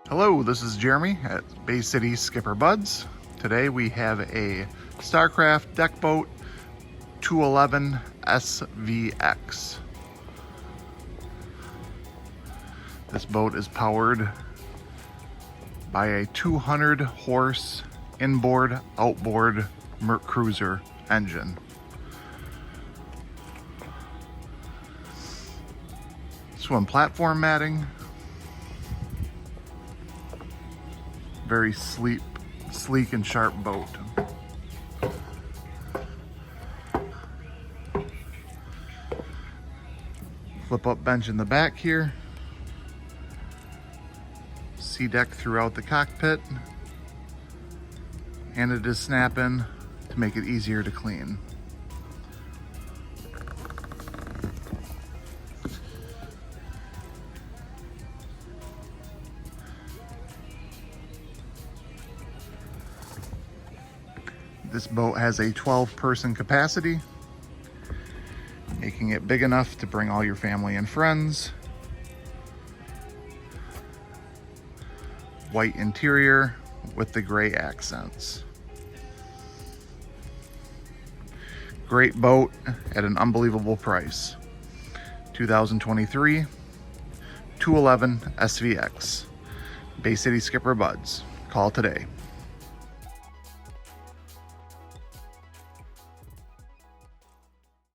Hello, this is Jeremy at Bay City SkipperBud's. Today we have a Starcraft deck boat 211 SVX. This boat is powered by a 200 horse inboard outboard Merc Cruiser engine. Swim platform matting. Very sleek and sharp boat. Flip up bench in the back here. Sea deck throughout the cockpit. And it is snap-in to make it easier to clean. This boat has a 12-person capacity, making it big enough to bring all your family and friends. White interior with the gray accents. Great boat at an unbelievable price. 2023 211 SVX. Bay City SkipperBud's. Call today.